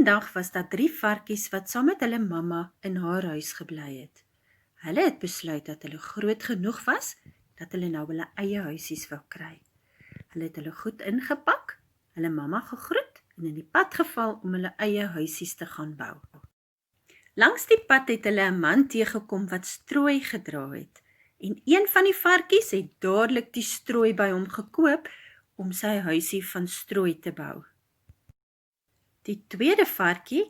Eendag was daar 3 varkies wat saam met hulle mamma in haar huis gebly het. Hulle het besluit dat hulle groot genoeg was, dat hulle nou hulle eie huisies wou kry. Hulle het hulle goed ingepak, hulle mamma gegroet en in die pad geval om hulle eie huisies te gaan bou. Langs die pad het hulle 'n man teëgekom wat strooi gedra het, en een van die varkies het dadelik die strooi by hom gekoop om sy huisie van strooi te bou. Die tweede varkie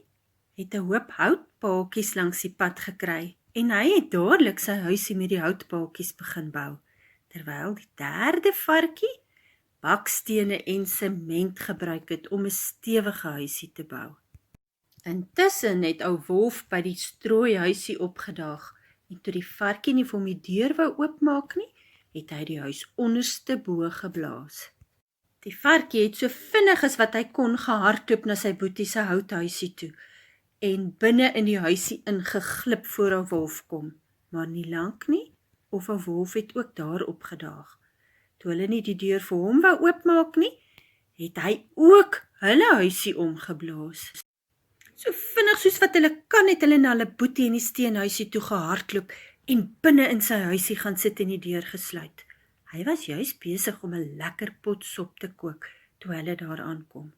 het 'n hoop houtpaaltjies langs die pad gekry en hy het dadelik sy huisie met die houtpaaltjies begin bou, terwyl die derde varkie bakstene en sement gebruik het om 'n stewige huisie te bou. Intussen het ou wolf by die strooihuisie opgedaag en toe die varkie nie vir hom die deur wou oopmaak nie, het hy die huis onderste bo geblaas. Die varkie het so vinnig as wat hy kon gehardloop na sy boetie se houthuisie toe en binne in die huisie ingeglip voor 'n wolf kom, maar nie lank nie, of 'n wolf het ook daar opgedaag. Toe hulle nie die deur vir hom wou oopmaak nie, het hy ook hulle huisie omgeblaas. So vinnig soos wat hulle kan, het hulle na hulle boetie in die steenhuisie toe gehardloop en binne in sy huisie gaan sit en die deur gesluit. Hy was juis besig om 'n lekker pot sop te kook toe hulle daar aankom.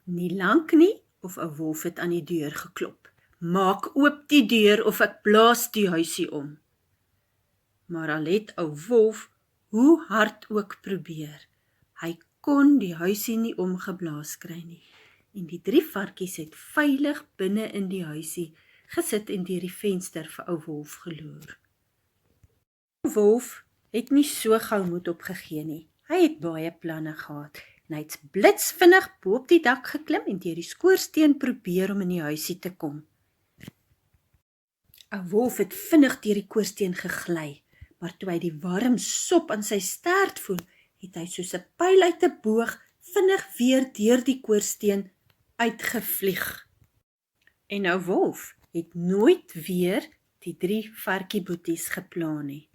Nie lank nie, of 'n wolf het aan die deur geklop. Maak oop die deur of ek blaas die huisie om. Maar al het ou wolf hoe hard ook probeer, hy kon die huisie nie omgeblaas kry nie. En die 3 varkies het veilig binne in die huisie gesit en deur die venster vir ou wolf geloer. Ou wolf het nie so gou moed opgegee nie. Hy het baie planne gehad en hy het blitsvinnig bo op die dak geklim en deur die skoorsteen probeer om in die huisie te kom. Ou wolf het vinnig deur die skoorsteen gegly, maar toe hy die warm sop aan sy stert voel, het hy soos 'n pyl uit 'n boog vinnig weer deur die skoorsteen uitgevlieg. En ou wolf het nooit weer die 3 varkieboeties gepla nie.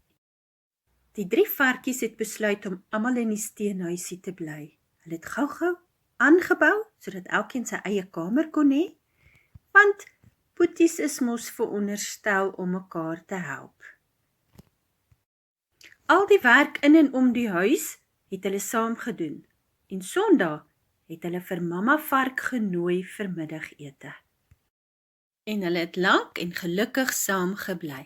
Die 3 varkies het besluit om almal in die steenhuisie te bly. Hulle het gou-gou aangebou, sodat elkeen sy eie kamer kon hê, want boeties is mos veronderstel om mekaar te help. Al die werk in en om die huis het hulle saam gedoen, en Sondag het hulle vir mamma vark genooi vir middagete. En hulle het lank en gelukkig saam gebly.